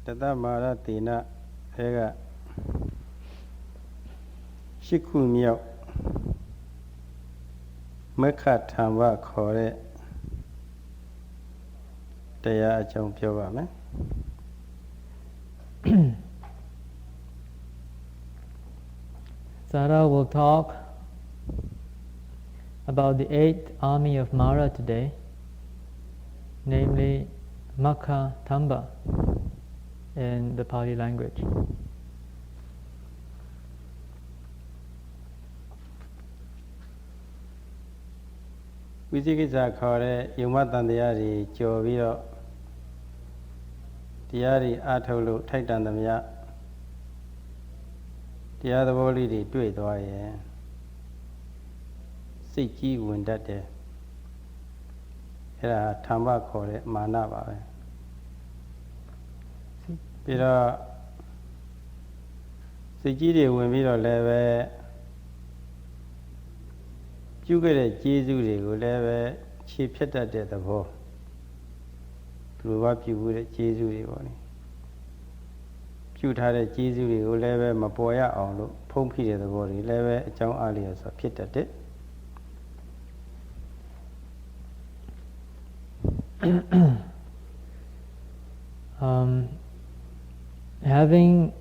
Tata Mara Tina Ega Shiku Miao Mekha Tamba Kore Daya Chong Pyoba. Sayadaw will talk about the 8th army of Mara today, namely Makha Tamba in the Pali language. Vijigisa Kore Yumatandiyari Joviro Diari Atolu Taitandamya Diadavoli Duedoye Siki Windate Era Tamba Kore Manaba Pira Siki Wimiro Leve You get a Jesu, leve, cheap at the ball. Blew up you with a Jesu. You had a Jesu, leve, Mapoya, or Pompi the body, leve, John alias, or Pit at it. Having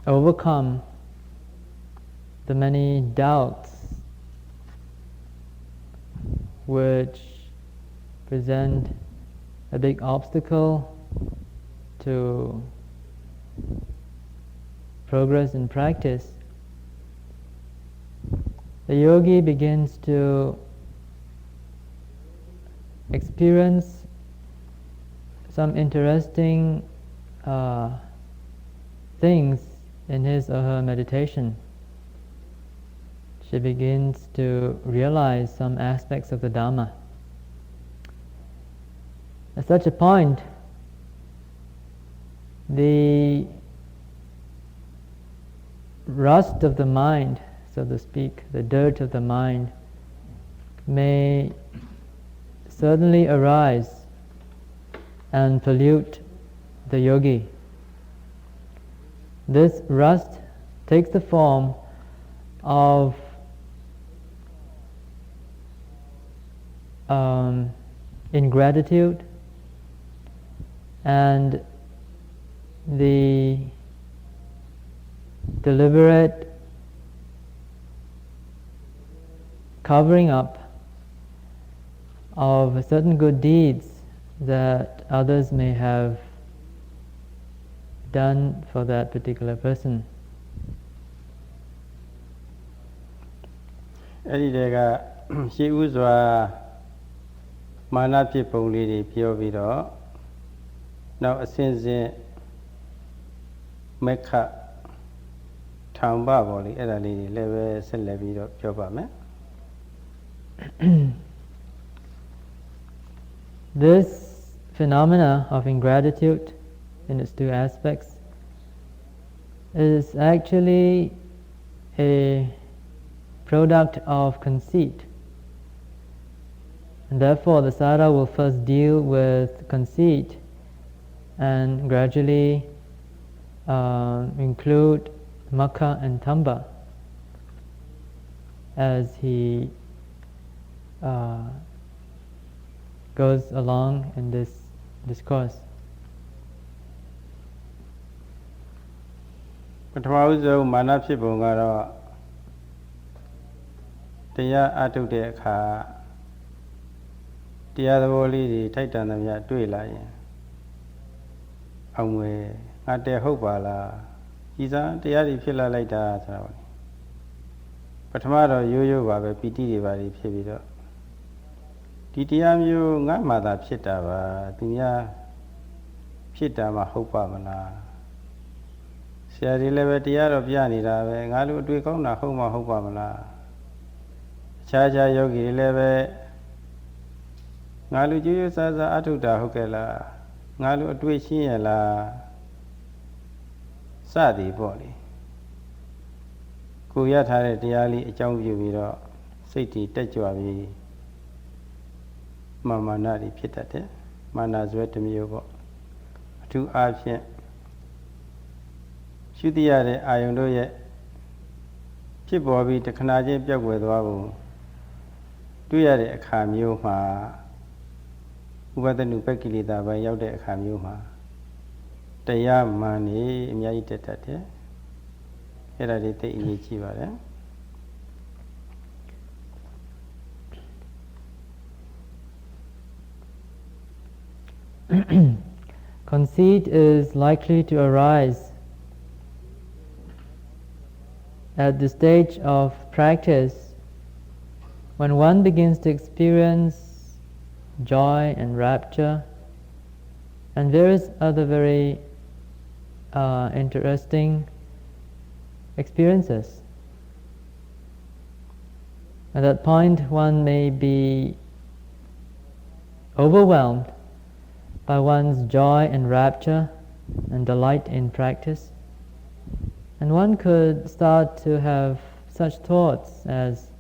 overcome the many doubts which present a big obstacle to progress in practice, the yogi begins to experience some interesting things in his or her meditation. She begins to realize some aspects of the Dhamma. At such a point, the rust of the mind, so to speak, the dirt of the mind, may certainly arise and pollute the yogi. This rust takes the form of ingratitude and the deliberate covering up of certain good deeds that others may have done for that particular person. She was Mana people lady Pioviro. Now, since Mekha Tamba Boli, a lady, Leve, Celebido, Piobame. This phenomena of ingratitude in its two aspects is actually a product of conceit. And therefore, the Sayadaw will first deal with conceit and gradually include Makha and Tamba as he goes along in this discourse. Patawuzo Manapibungaro Tia Atudeka Tia the Voli, Titan the Mia Duila Amwe at the Hopala Isa Tiari Pilla later. But tomorrow you have a pity very pivotal. Titiam you not mother Pitava, Tinia Pitama Hopamana. Sierra Levetia of Yanida, Nalu Duicona Homa Hopamana. Chaja Yogi Leve Nalu Jus as Atuta Hokela, Nalu Twitchiela Sadi body. Kuyatare Diali, Jong Yuviro, City Techuavi Mamma Nadi Pitate, Manas Vetum Yogo. ထူးအားဖြင့်ရှုသိရတဲ့အာယုံတို့ရဲ့ဖြစ်ပေါ်ပြီးတခဏချင်းပြောက်ွယ်သွားကိုတွေ့ရတဲ့အခါမျိုးမှာဥပဒနုပက္ခိလေသာပိုင်းရောက်တဲ့အခါမျိုးမှာတရားမှန်နေအများကြီးတက်တတ်တယ်အဲ့ဒါတွေသိအရေးကြီးပါတယ် Conceit is likely to arise at the stage of practice when one begins to experience joy and rapture and various other very interesting experiences. At that point, one may be overwhelmed by one's joy and rapture and delight in practice. And one could start to have such thoughts as,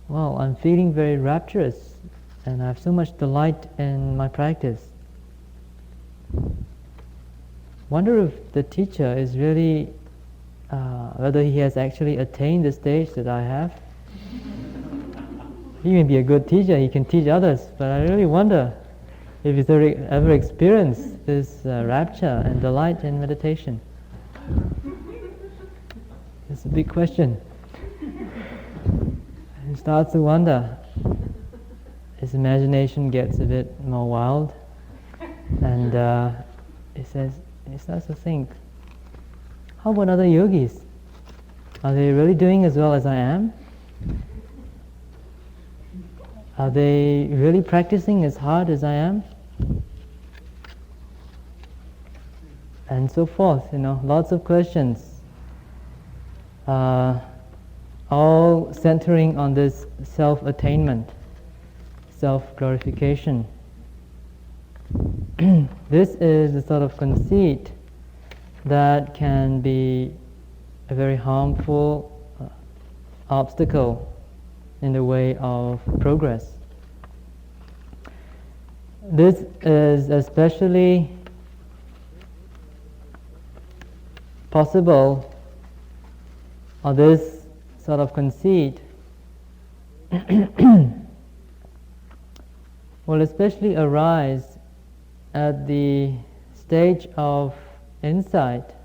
well, I'm feeling very rapturous and I have so much delight in my practice. Wonder if the teacher is really, whether he has actually attained the stage that I have. He may be a good teacher, he can teach others, but I really wonder if he's ever experienced this rapture and delight in meditation. It's a big question. He starts to wonder. His imagination gets a bit more wild, and he starts to think, how about other yogis? Are they really doing as well as I am? Are they really practicing as hard as I am? And so forth, lots of questions, all centering on this self-attainment, self-glorification. This is the sort of conceit that can be a very harmful obstacle in the way of progress. This is especially possible, or this sort of conceit will especially arise at the stage of insight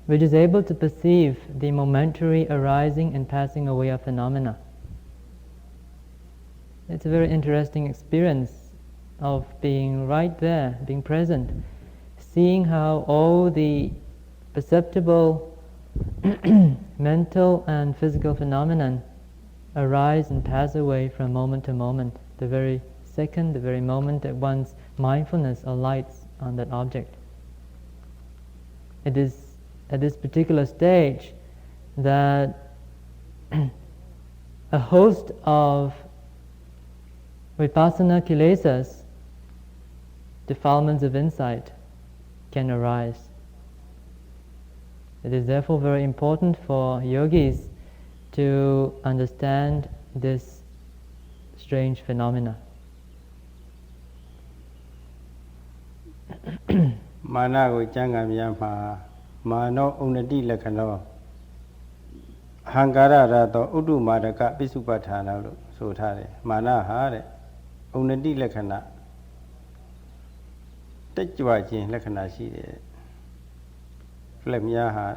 which is able to perceive the momentary arising and passing away of phenomena. It's a very interesting experience of being right there, being present, seeing how all the perceptible mental and physical phenomenon arise and pass away from moment to moment, the very second, the very moment that one's mindfulness alights on that object. It is at this particular stage that a host of Vipassana kilesas, defilements of insight, can arise. It is therefore very important for yogis to understand this strange phenomena. Mana ko changa miyama mano unnati lakkano hankara rato uddu madaka pisupatthana lo so thare. Mana ha de unnati lakkana tetjwa chin lakkana shi de. လက်များဟာ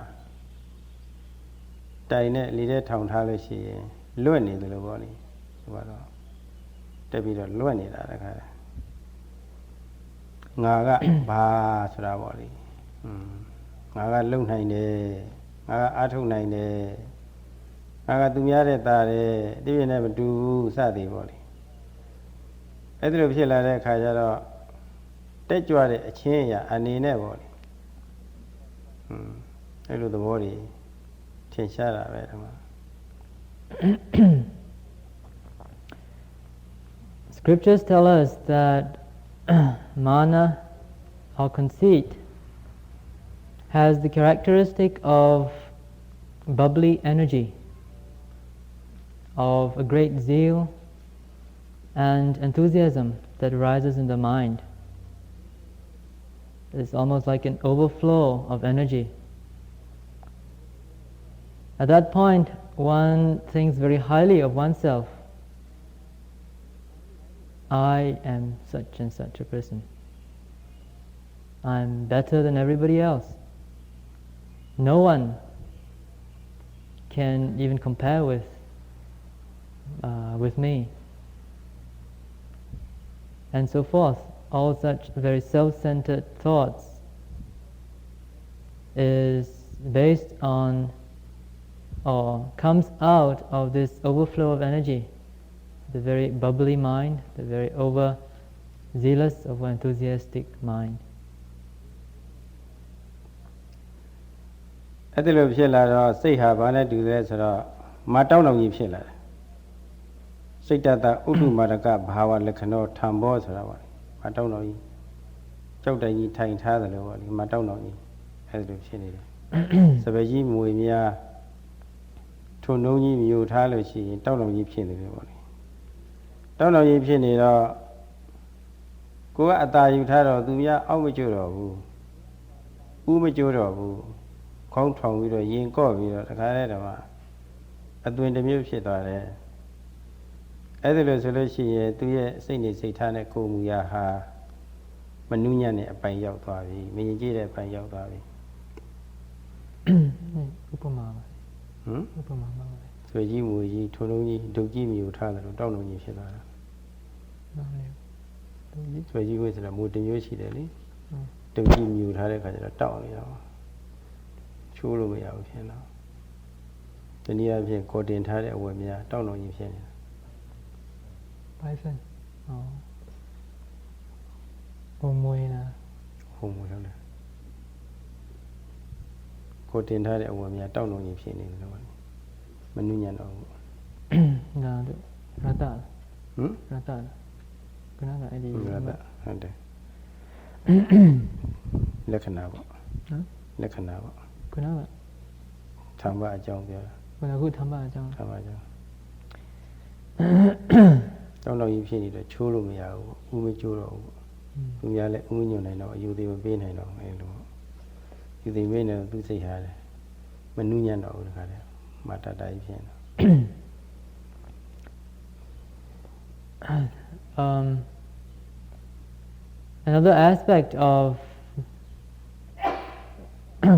တိုင်နဲ့လေထဲထောင်ထားလို့ရှိရင်လွတ်နေတယ်လို့ပြောနေဆိုတော့တက်ပြီးတော့လွတ်နေတာတခါငါကဘာဆိုတာပေါ့လေငါကလုံနိုင်တယ်ငါကအားထုတ်နိုင်တယ်ငါကသူများတဲ့သားတယ်တပြည့်နဲ့မတူဘူးစသည်ပေါ့လေအဲ့ဒါလိုဖြစ်လာတဲ့အခါကျတော့တက်ကြွတဲ့အချင်းအရာအနေနဲ့ပေါ့လေအဲ့လိုသဘောတွေထင်ရှားတာပဲဒီမှာ Scriptures tell us that mana or conceit has the characteristic of bubbly energy, of a great zeal, and enthusiasm that arises in the mind. It's almost like an overflow of energy. At that point, one thinks very highly of oneself. I am such and such a person. I'm better than everybody else. No one can even compare with me. And so forth. All such very self-centered thoughts is based on or comes out of this overflow of energy, the very bubbly mind, the very overzealous, over-enthusiastic mind. အဲ့ဒီလိုဖြစ်လာတော့စိတ်ဟာဘာနဲ့တူလဲဆိုတော့မာတောင်းတောင်ကြီးဖြစ်လာတယ်စိတ်တတဥဒ္ဓမာရကဘာဝလက္ခဏောထံဘောဆိုတာပါမာတောင်းတောင်ကြီးကြောက်တိုင်ကြီးထိုင်ထားတယ်လို့ပေါ့ဒီမာတောင်းတောင်ကြီးအဲ့ဒီလိုဖြစ်နေတယ်စပယ်ကြီးမွေများထုံနှုံးကြီးမြူထားလို့ရှိရင်တောင်းတောင်ကြီးဖြစ်နေတယ်ပေါ့လေတောင်းတောင်ကြီးဖြစ်နေတော့ကိုကအตาယူထားတော့သူများအောက်မကျွတော့ဘူးဥမကျွတော့ဘူးခေါင်းထောင်ပြီးတော့ရင်ကော့ပြီးတော့တခါတည်းတော့အသွင်တစ်မျိုးဖြစ်သွားတယ်အဲ့ဒါလို့ဆိုလို့ရှိရင်သူရဲ့စိတ်နေစိတ်ထားနဲ့ကိုယ်မူရာဟာမနုညံ့တဲ့အပိုင်ရောက်သွားပြီမရင်ကြည့်တဲ့အပိုင်ရောက်သွားပြီဥပမာပါဥပမာပါဆွေကြီးမူကြီးထုံလုံးကြီးဒုတ်ကြီးမြူထားတယ်လို့တောက်လုံးကြီးဖြစ်သွားတာဆွေကြီးကိုဆိုတာမူတစ်မျိုးရှိတယ်လေဒုတ်ကြီးမြူထားတဲ့ခါကျတော့တောက်နေတော့ချိုးလို့မရဘူးဖြစ်တော့ဒီနည်းအားဖြင့်ကိုတင်ထားတဲ့အဝယ်များတောက်လုံးကြီးဖြစ်နေတာပိုက်ဆံဟိုမွေးလားဟိုမွေးဟုတ်တယ်ကိုတင်ထားတဲ့အဝယ်များတောက်လုံးကြီးဖြစ်နေတယ်လို့မနုညံ့တော့ဘူးဒါတို့ရတရတကနကအဲ့ဒီရတဟုတ်တယ်လက္ခဏာပေါ့လက္ခဏာပေါ့ကနကธรรมะအကြောင်းပြောတာခုธรรมะအကြောင်းธรรมะအကြောင်းတောင်းတောင်းကြီးဖြစ်နေတော့ချိုးလို့မရဘူးဥမချိုးတော့ဘူးသူများလည်းဥမညွန်နိုင်တော့အယူသေးမပေးနိုင်တော့အဲလိုယူသေးမင်းနဲ့သူစိတ်ဟာတယ်မနုညံ့တော့ဘူးတခါတည်းမာတတာကြီးဖြစ်နေAnother aspect of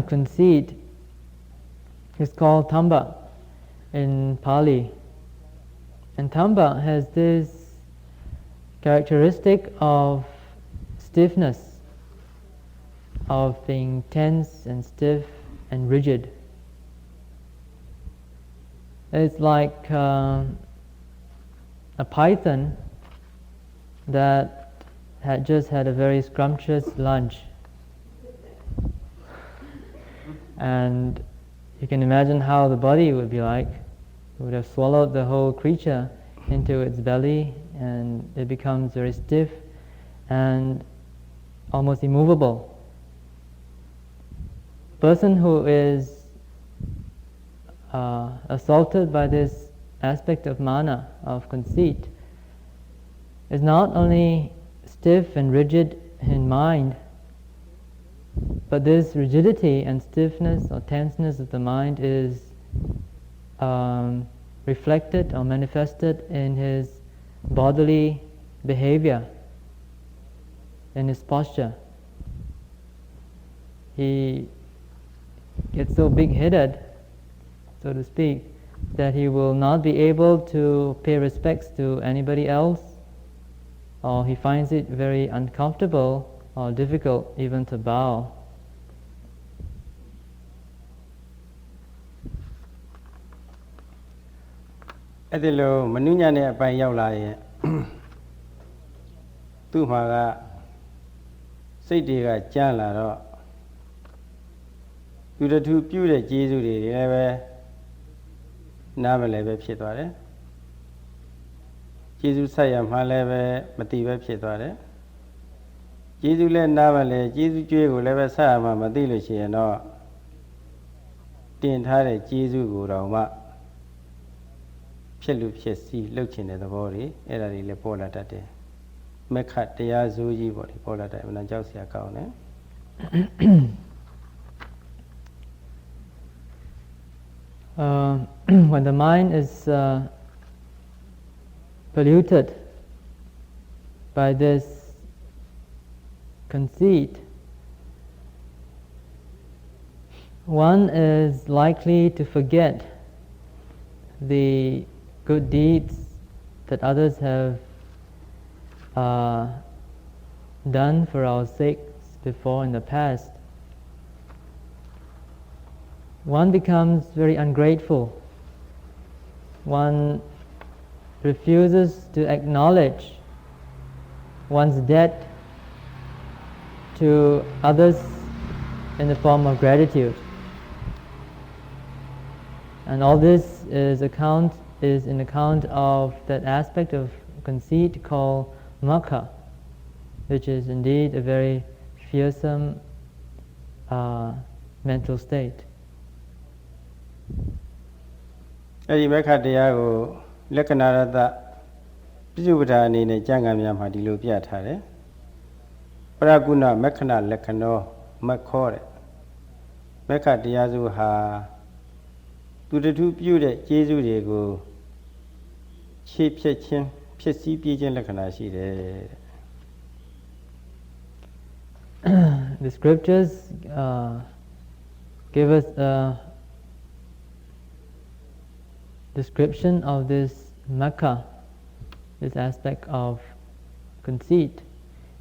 conceit is called thamba in Pali. And thamba has this characteristic of stiffness, of being tense and stiff and rigid. It's like a python that had just had a very scrumptious lunch. And you can imagine how the body would be like. It would have swallowed the whole creature into its belly, and it becomes very stiff and almost immovable. A person who is assaulted by this aspect of mana, of conceit, is not only stiff and rigid in mind, but this rigidity and stiffness or tenseness of the mind is reflected or manifested in his bodily behavior, in his posture. He gets so big-headed, so to speak, that he will not be able to pay respects to anybody else, or he finds it very uncomfortable or difficult even to bow. At the low, Manunya by Yaulai, Tumaga, Sadiga, Jala, you the two pure Jesus, never Namale Pietuare. Jesus Sayam Haleve, Mativa Pietuare. Jesus let Navale, Jesus Jugo, Leva Sama, Madilici, and all. The entire Jesus Gurama. ဖြစ်လူဖြစ်စီလှုပ်ချင်တဲ့သဘောတွေအဲ့ဒါတွေလည်းပေါ်လာတတ်တယ်မက္ခတရားစိုးကြီးပေါ့ဒီပေါ်လာတဲ့အမှန်ကြောက်စရာကောင်းတယ် When the mind is polluted by this conceit, one is likely to forget the good deeds that others have done for our sakes before in the past. One becomes very ungrateful. One refuses to acknowledge one's debt to others in the form of gratitude. And all this is in account of that aspect of conceit called makha, which is indeed a very fearsome mental state. အဲ့ဒီမက္ခတရားကိုလက္ခဏာရတပြစ္ဆုပ္ပဒါအနေနဲ့ကျမ်းဂန်များမှာဒီလိုပြထားတယ်ပရကုဏမက္ခဏလက္ခဏောမက္ခောတဲ့မက္ခတရားစုဟာသူတထုပြုတဲ့ကျေးဇူးတွေကိုခြေဖြတ်ခြင်းဖြစ်စည်းပြခြင်းလက္ခဏာရှိတယ်တဲ့ The scriptures give us a description of this makha, this aspect of conceit,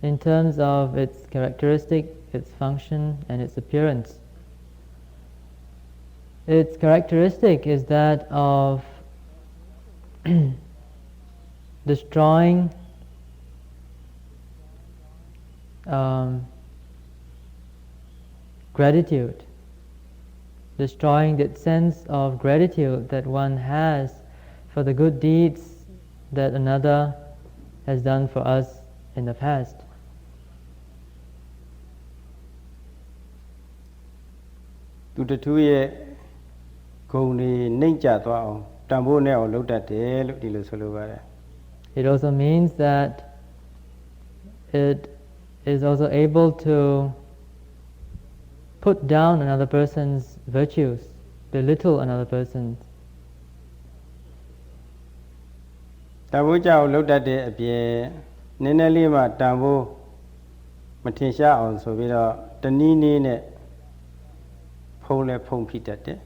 in terms of its characteristic, its function, and its appearance. Its characteristic is that of destroying gratitude, destroying that sense of gratitude that one has for the good deeds that another has done for us in the past. သူတထုရဲ့ဂုဏ်တွေနှိမ့်ကျသွားအောင်တန်ဖိုးနဲ့အောင်လုပ်တတ်တယ်လို့ဒီလိုဆိုလိုပါတယ် It also means that it is also able to put down another person's virtues, belittle another person's. တန်ဖိုးကျအောင်လုပ်တတ်တဲ့အပြင်နည်းနည်းလေးမှတန်ဖိုးမထင်ရှားအောင်ဆိုပြီးတော့တနည်းနည်းနဲ့ဖုံးလဲဖုံးဖိတတ်တယ်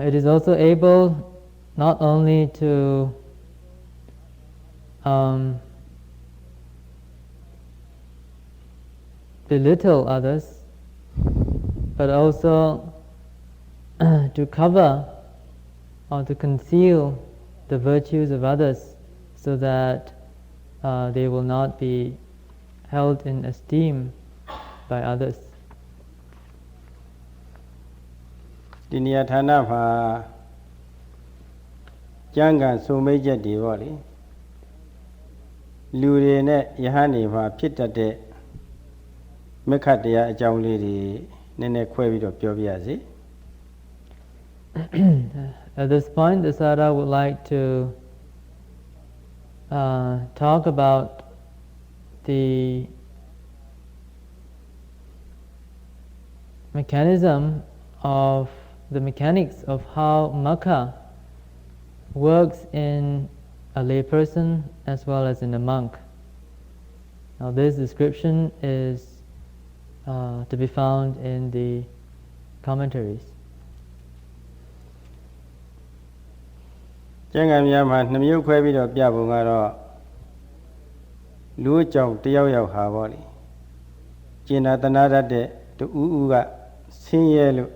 It is also able not only to belittle others, but also to cover or to conceal the virtues of others so that they will not be held in esteem by others. ဒီနေရာဌာနမှာကျမ်းဂန်စုံမိတ်ချက်တွေပေါ့လေလူတွေနဲ့ယဟန်တွေမှာဖြစ်တတ်တဲ့မက္ခတရားအကြောင်းလေးတွေနည်းနည်းခွဲပြီးတော့ပြောပြရစီ At this point, the Sayadaw would like to talk about the mechanics of how makha works in a layperson as well as in a monk. Now, this description is to be found in the commentaries. ကျမ်းဂန်များမှာနှမျိုးခွဲပြီးတော့ပြပုံကတော့လူအကြောင်းတယောက်ယောက်ဟာပေါ့လေကျင်နာတနာတတ်တဲ့တူဦးကဆင်းရဲလို့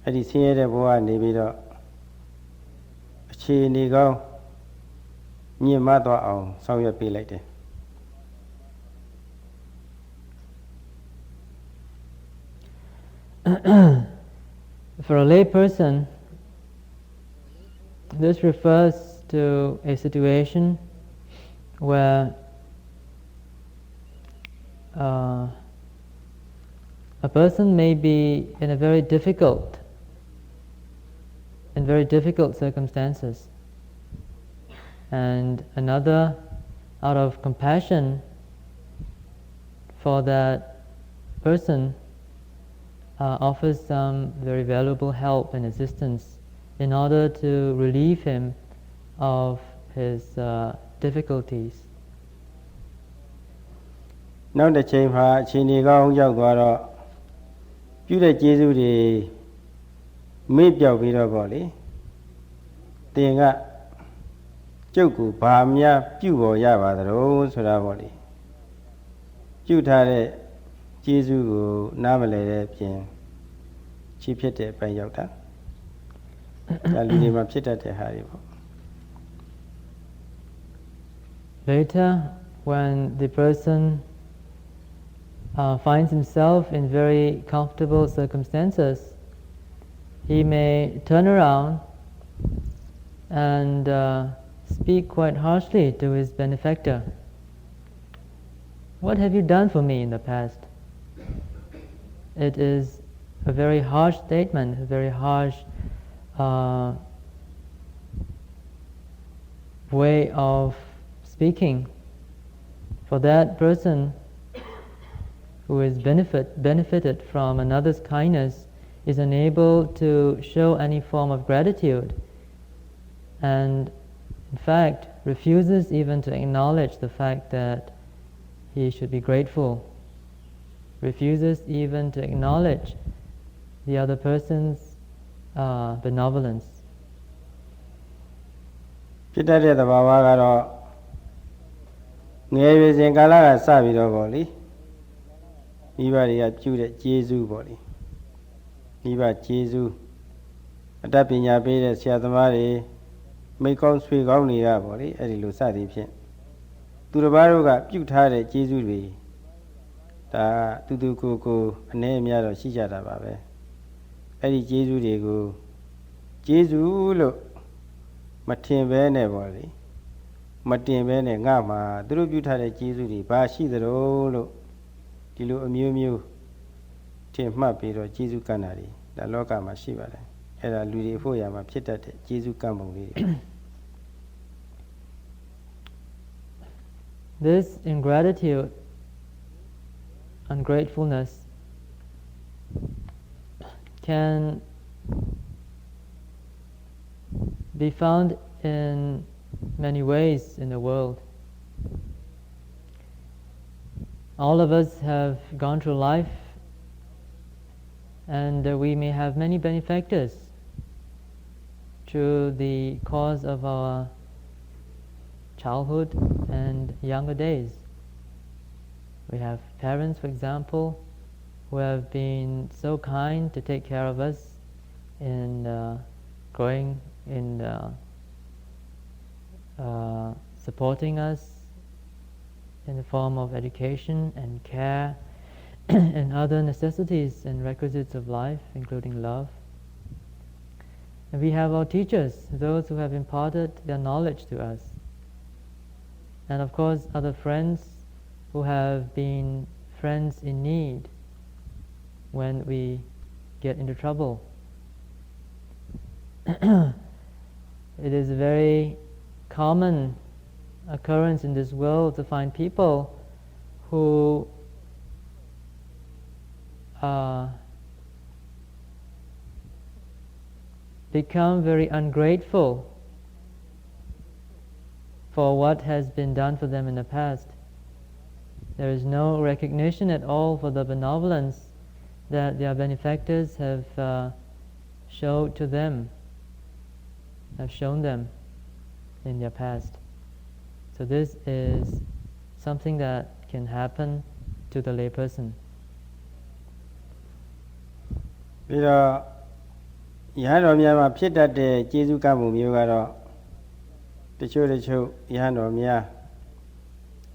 အဲ့ဒီဆင်းရဲတဲ့ဘဝနေပြီးတော့အခြေအနေကောင်းမြင့်မတ်သွားအောင်ဆောင်ရွက်ပေးလိုက်တယ် For a lay person, this refers to a situation where a person may be in a very difficult in very difficult circumstances. And another, out of compassion for that person, offers some very valuable help and assistance in order to relieve him of his difficulties. နောက်တစ်ချိန်မှာအချိန်ကြီးကောင်းရောက်သွားတော့ပြုတဲ့ကျေးဇူးတွေမေ့ပြောက်ပြီးတော့ပေါ့လေတင်ကကျုပ်ကိုဘာများပြုပေါ်ရပါသလဲဆိုတာပေါ့လေပြုထားတဲ့ကျေးဇူးကိုနားမလည်တဲ့ပြင်ချီးဖြစ်တဲ့အပိုင်းရောက်တာဒါလူတွေမှာဖြစ်တတ်တဲ့ဟာတွေပေါ့ Later, when the person finds himself in very comfortable circumstances, he may turn around and speak quite harshly to his benefactor. What have you done for me in the past? It is a very harsh statement, a very harsh way of speaking. For that person who is benefited from another's kindness is unable to show any form of gratitude, and in fact refuses even to acknowledge the fact that he should be grateful, refuses even to acknowledge the other person's benevolence. ဖြစ်တတ်တဲ့သဘာဝကတော့ငယ်ရွယ်စဉ်ကာလကစပြီးတော့ပေါ့လေမိဘတွေကပြုတဲ့ကျေးဇူးပေါ့လေမိဘကျေးဇူးအတတ်ပညာပေးတဲ့ဆရာသမားတွေမိတ်ကောင်းဆွေကောင်းတွေကပေါ့လေအဲ့ဒီလိုစသည်ဖြင့်သူတစ်ပါးတို့ကပြုထားတဲ့ကျေးဇူးတွေဒါတူတူကိုအနေအများတော့ရှိကြတာပါပဲအဲ့ဒီကျေးဇူးတွေကိုကျေးဇူးလို့မထင်ပဲနဲ့ပေါ့လေမတင်ပဲနဲ့ငါမှာသူတို့ပြုထားတဲ့ကျေးဇူးတွေဘာရှိသလဲလို့ဒီလိုအမျိုးမျိုးထင်မှတ်ပြီးတော့ကျေးဇူးကံတာတွေဒါလောကမှာရှိပါတယ်အဲ့ဒါလူတွေအဖို့ရမှာဖြစ်တတ်တဲ့ကျေးဇူးကံပုံလေးတွေ This ingratitude, ungratefulness can be found in many ways in the world. All of us have gone through life, and we may have many benefactors through the course of our childhood and younger days. We have parents, for example, who have been so kind to take care of us in growing, in supporting us in the form of education and care and other necessities and requisites of life, including love. And we have our teachers, those who have imparted their knowledge to us. And of course, other friends who have been friends in need when we get into trouble. It is a very common occurrence in this world to find people who become very ungrateful for what has been done for them in the past. There is no recognition at all for the benevolence that their benefactors have shown to them, have shown them in their past. So this is something that can happen to the layperson. ပြီးတော့ယဟန်တော်များမှာဖြစ်တတ်တဲ့ကျေးဇူးကံမှုမျိုးကတော့တချို့ယဟန်တော်များ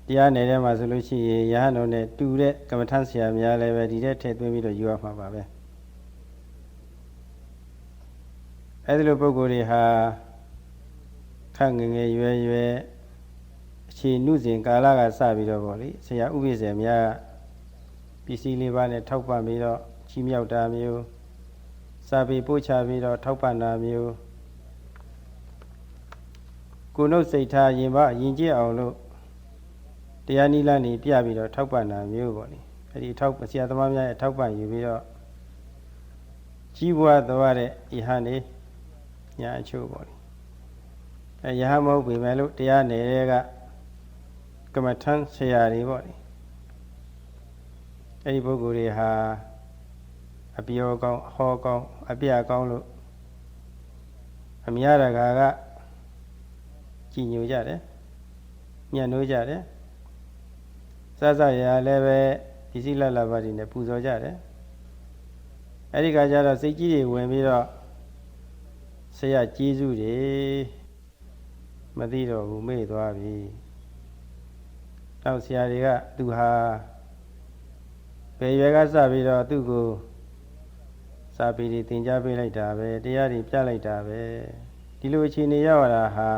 တရားနယ်ထဲမှာဆိုလို့ရှိရင်ယဟန်တော်နဲ့တူတဲ့ကမ္မထဆရာများလည်းပဲဒီတဲ့ထည့်သွင်းပြီးတော့ယူရမှာပါပဲအဲဒီလိုပုဂ္ဂိုလ်တွေဟာခန့်ငယ်ငယ်ရွယ်ရွယ်အခြေနုစဉ်ကာလကစပြီးတော့ဗောလေဆရာဥပိ္ပဇေများပစ္စည်းလေးပါးနဲ့ထောက်ပံ့ပြီးတော့ချီးမြှောက်တာမျိုးစာပေပို့ချပြီးတော့ထောက်ပံ့တာမျိုး ကိုယ်နှုတ်စိတ်ထားရင်ပါယဉ်ကျေးအောင်လို့တရားနိလန်းနေပြပြီးတော့ထောက်ပံ့တာမျိုးပေါ့လေအဲ့ဒီထောက်ဆရာသမားများရဲ့ထောက်ပံ့ယူပြီးတော့ကြီးပွားသွားတဲ့ယဟန်နေညာအချို့ပေါ့လေအဲယဟန်မဟုတ်ပေမဲ့လို့တရားနယ်တွေကကမ္မထမ်းဆရာတွေပေါ့လေအဲ့ဒီပုဂ္ဂိုလ်တွေဟာအပြောကောင်းအဟောကောင်းအပြကောင်းလို့အမြရကကြည်ညိုကြတယ်ညံ့နိုးကြတယ်စစရလည်းပဲဒီစိလလပါးတွေနဲ့ပူဇော်ကြတယ်အဲ့ဒီကကြတော့စိတ်ကြီးတွေဝင်ပြီးတော့ဆရာကျေးဇူးတွေမသိတော့ဘူးမေ့သွားပြီနောက်ဆရာတွေကသူဟာဘယ်ရွယ်ကစပြီးတော့သူ့ကိုစာပေတွေသင်ကြားပေးလိုက်တာပဲတရားတွေပြလိုက်တာပဲဒီလိုအခြေအနေရောက်လာဟာ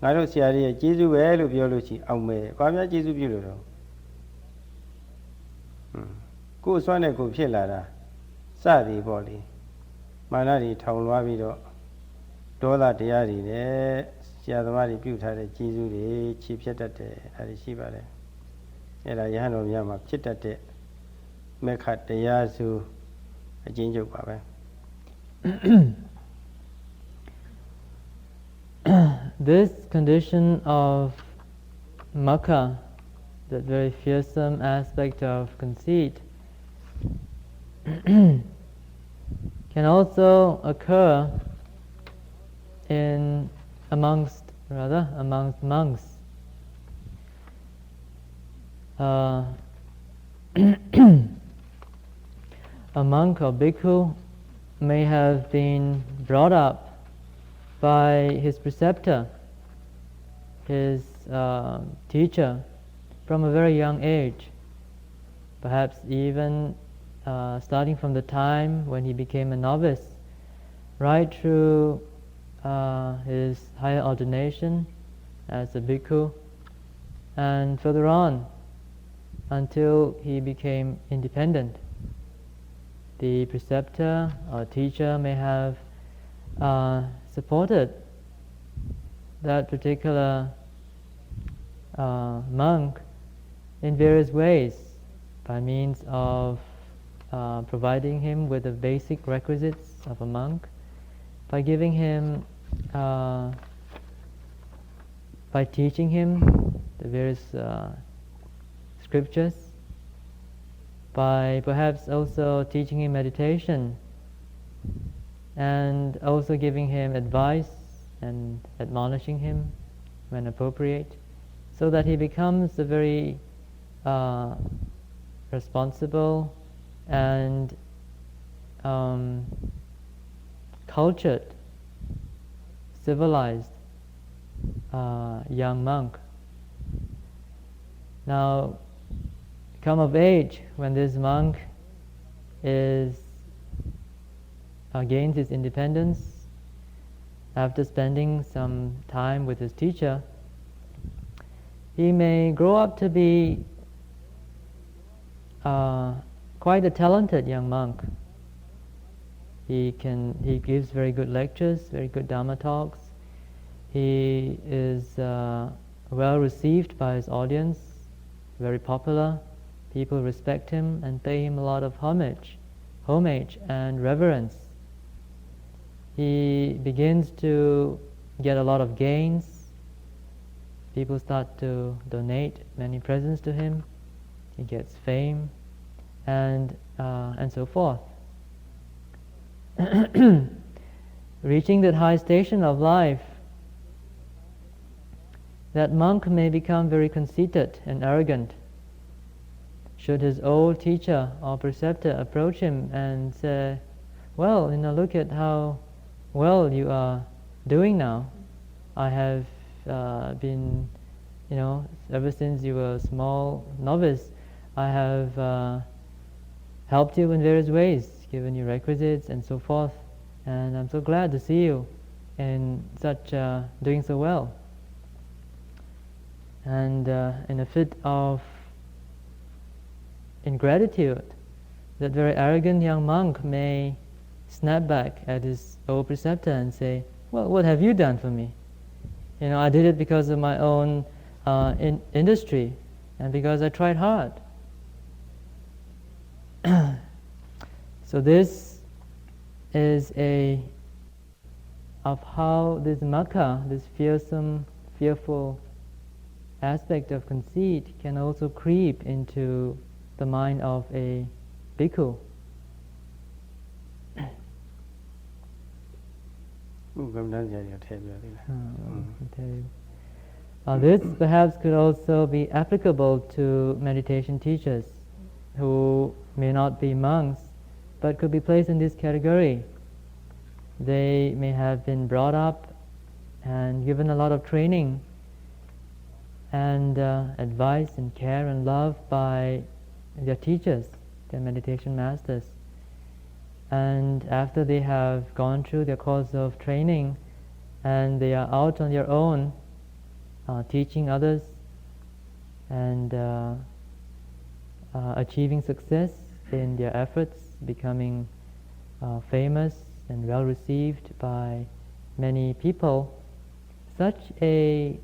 ငါတို့ဆရာတွေရဲ့ကျေးဇူးပဲလို့ပြောလို့ရှိအောင်မယ်ဘာများကျေးဇူးပြုလို့တော့ကိုယ်အစွမ်းနဲ့ကိုယ်ဖြစ်လာတာစသည်ပေါ့လေမာနတွေထောင်လွှားပြီးတော့ဒေါသတရားတွေနဲ့ဆရာသမားတွေပြုထားတဲ့ကျေးဇူးတွေခြေဖြတ်တတ်တယ်ဒါတွေရှိပါတယ်အဲ့ဒါယဟန်တော်များမှာဖြစ်တတ်တဲ့မေခတရားစုအကျဉ်းချုပ်ပါပဲ This condition of makha, that very fearsome aspect of conceit, can also occur amongst monks. A monk or bhikkhu may have been brought up by his preceptor, his teacher, from a very young age, perhaps even starting from the time when he became a novice, right through his higher ordination as a bhikkhu, and further on until he became independent. The preceptor or teacher may have supported that particular monk in various ways by means of providing him with the basic requisites of a monk, by giving him, by teaching him the various scriptures, by perhaps also teaching him meditation, and also giving him advice and admonishing him when appropriate, so that he becomes a very responsible and cultured, civilized young monk. Now, come of age, when this monk gains his independence, after spending some time with his teacher, he may grow up to be quite a talented young monk. He gives very good lectures, very good Dhamma talks. He is well received by his audience, very popular. People respect him and pay him a lot of homage and reverence. He begins to get a lot of gains. People start to donate many presents to him. He gets fame, and so forth. Reaching that high station of life, that monk may become very conceited and arrogant. Should his old teacher or preceptor approach him and say, well, look at how well you are doing now. I have been, ever since you were a small novice, I have helped you in various ways, given you requisites and so forth, and I'm so glad to see you in such doing so well. And in a fit of ingratitude, that very arrogant young monk may snap back at his old preceptor and say, well, what have you done for me? I did it because of my own industry and because I tried hard. So this is of how this makkha, this fearful aspect of conceit can also creep into the mind of a bhikkhu. This perhaps could also be applicable to meditation teachers who may not be monks but could be placed in this category. They may have been brought up and given a lot of training and advice and care and love by their teachers, their meditation masters. And after they have gone through their course of training and they are out on their own, teaching others and achieving success in their efforts, becoming famous and well received by many people, such a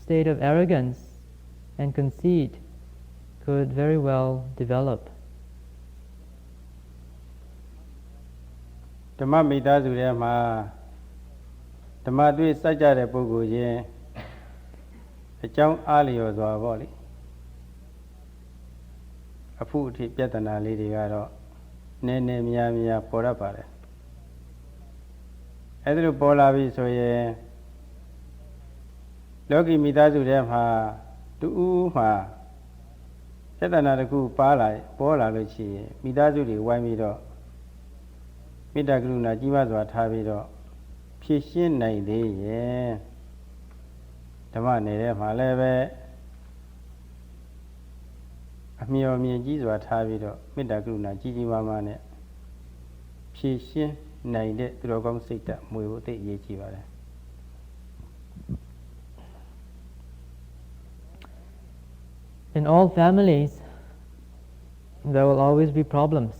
state of arrogance and conceit could very well develop. Dhamma mitasu re ma Dhamma dui sajja de puggul yin achaung aliyo swa paw le aphu athi pyatana le de kado ne mya mya paw tat pare. Aidi lo paw la bi so yin loki mitasu re ma tu ma pyatana taku paw la lo chi yin mitasu de wai mi do Mita Karuna Jiva Swa Tha Pi Do Phit Shin Nai De Yin Dhamma Ne De Ma Le Be Amyo Myin Ji Swa Tha Pi Do Mita Karuna Ji Ji Ma Ma Ne Phit Shin Nai De Tu Ro Kaung Siat Tat Mwe Pho Thit Aye Jiပါတယ်. In all families, there will always be problems.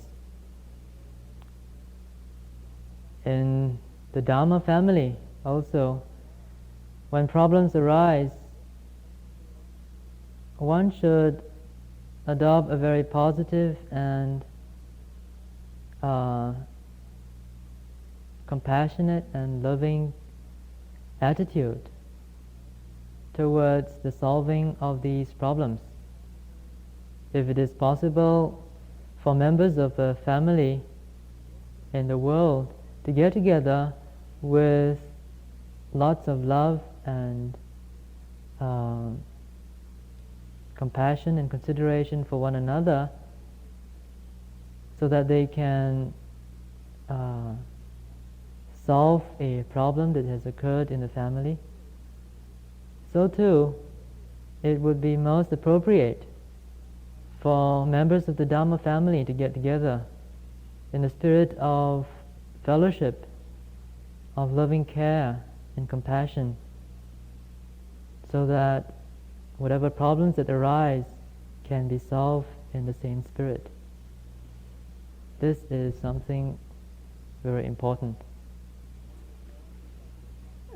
In the Dhamma family also, when problems arise, one should adopt a very positive and compassionate and loving attitude towards the solving of these problems. If it is possible for members of a family in the world to get together with lots of love and compassion and consideration for one another, so that they can solve a problem that has occurred in the family, so too it would be most appropriate for members of the Dhamma family to get together in the spirit of fellowship, of loving care and compassion, so that whatever problems that arise can be solved in the same spirit. This is something very important.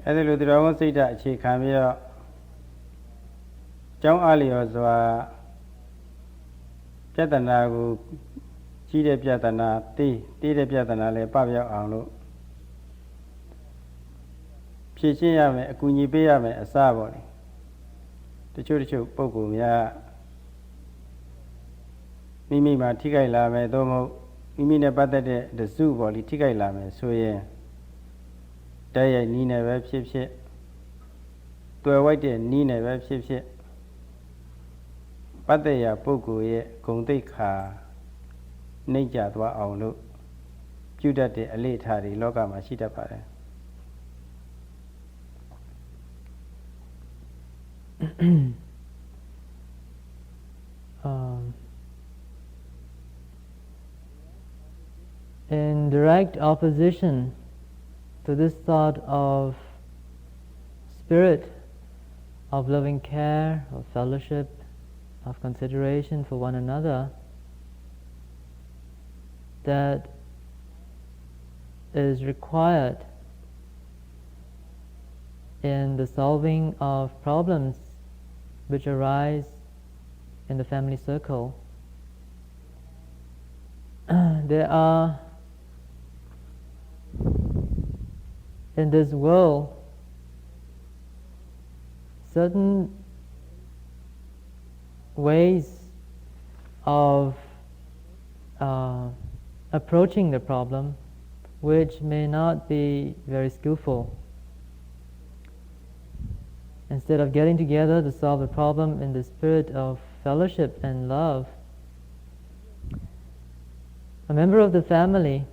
အဲ့ဒီလိုသူတော်ကောင်းစိတ်ဓာတ်အခြေခံပြီးတော့ကျောင်းအားလျော်စွာပြဿနာကိုကြီးတဲ့ပြဿနာတေးတဲ့ပြဿနာလည်းပပျောက်အောင်လို့ဖြည့်ရှင်းရမယ်အကူအညီပေးရမယ်အစပေါ့လေတချို့ပုဂ္ဂိုလ်များမိမိမှာထိခိုက်လာမယ်သို့မဟုတ်မိမိနဲ့ပတ်သက်တဲ့တစုပေါ့လေထိခိုက်လာမယ်ဆိုရင်တိုက်ရိုက်နီးနေပဲဖြစ်ဖြစ်တွေ့ဝိုက်တဲ့နီးနေပဲဖြစ်ဖြစ်ပတ်သက်ရာပုဂ္ဂိုလ်ရဲ့ဂုဏ်သိက္ခာနှိမ့်ကျသွားအောင်လို့ပြုတတ်တဲ့အလေ့အထတွေလောကမှာရှိတတ်ပါတယ် In direct opposition to this thought of spirit, of loving care, of fellowship, of consideration for one another, that is required in the solving of problems which arise in the family circle. There are in this world certain ways of approaching the problem which may not be very skillful. Instead of getting together to solve the problem in the spirit of fellowship and love, a member of the family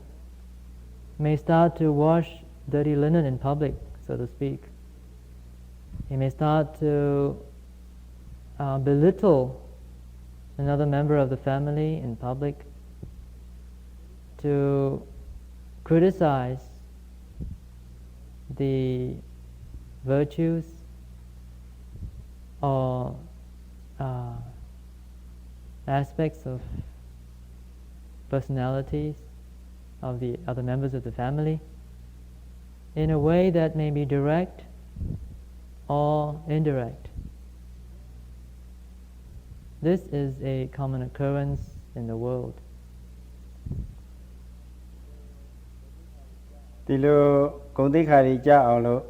may start to wash dirty linen in public, so to speak. He may start to belittle another member of the family in public, to criticize the virtues or aspects of personalities of the other members of the family in a way that may be direct or indirect. This is a common occurrence in the world. ဒီလိုဂုဏ်သိက္ခာတွေကြအောင်လို့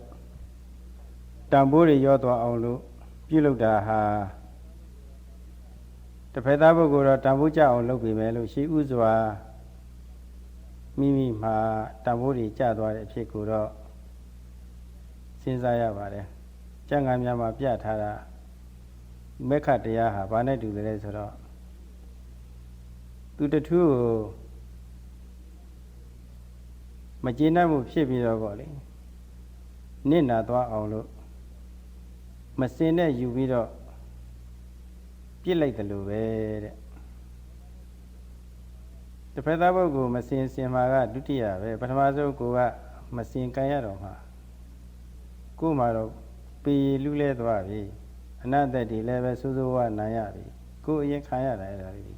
တန်ဖိုးတွေရောသွားအောင်လို့ပြုလုပ်တာဟာတစ်ဖက်သားပုဂ္ဂိုလ်တော့တန်ဖိုးကြအောင်လုပ်ပြီမယ်လို့ရှိဥစွာမိမိမှာတန်ဖိုးတွေကျသွားတဲ့အဖြစ်ကိုတော့စဉ်းစားရပါတယ်ကျမ်းဂန်များမှာပြထားတာမေခတရားဟာဘာနဲ့တူတယ်လဲဆိုတော့သူတထူးကိုမကျေနပ်မှုဖြစ်ပြီးတော့ပေါ့လေနစ်နာသွားအောင်လို့မစင်နဲ့ယူပြီးတော့ပြစ်လိုက်တယ်လို့ပဲတဲ့တစ်ဖက်သားပုဂ္ဂိုလ်မစင်စင်မှာကဒုတိယပဲပထမဆုံးကိုကမစင်ကန်ရတော့မှာကို့မှာတော့ပေလူလဲသွားပြီအနတ္တတွေလည်းပဲစိုးစိုးဝါနာရပြီကို့အရင်ခံရတာအဲ့ဒါလေး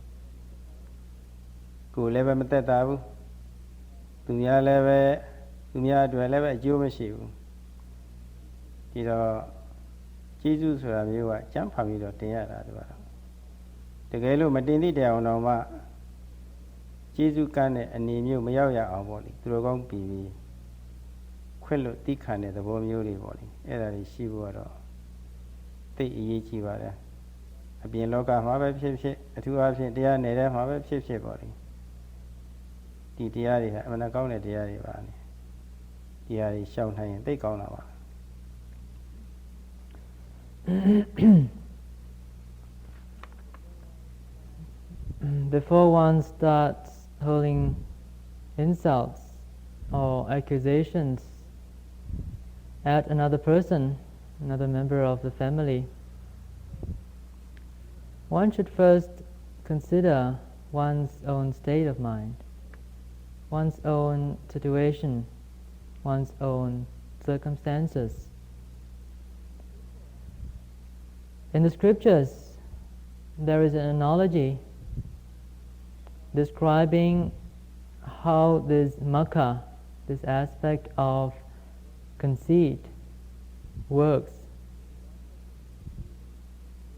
ကိုယ်လည်းပဲမသက်သာဘူးသူများလည်းပဲသူများအတွက်လည်းပဲအကျိုးမရှိဘူးဒီတော့ကျေးဇူးဆိုတာမျိုးကကျမ်းဖတ်ပြီးတော့တင်ရတာဒီကတော့တကယ်လို့မတင်သည့်တရားအောင်တော့မှကျေးဇူးကမ်းတဲ့အနေမျိုးမရောက်ရအောင်ပေါ့လေသူတော်ကောင်းပြီးခွင့်လွတ်တိခံတဲ့သဘောမျိုးတွေပေါ့လေအဲ့ဒါတွေရှိဖို့ကတော့သိအရေးကြီးပါတယ်အပြင်လောကမှာပဲဖြစ်ဖြစ်အထူးအားဖြင့်တရားနယ်ထဲမှာပဲဖြစ်ဖြစ်ပေါ့လေဒီတရားတွေဟာအမှန်ကောင်းတဲ့တရားတွေပါနေတရားတွေရှောင်နိုင်ရင်သိကောင်းတာပါ Before one starts hurling insults or accusations at another person, another member of the family, one should first consider one's own state of mind, one's own situation, one's own circumstances. In the scriptures, there is an analogy describing how this makha, this aspect of conceit, works.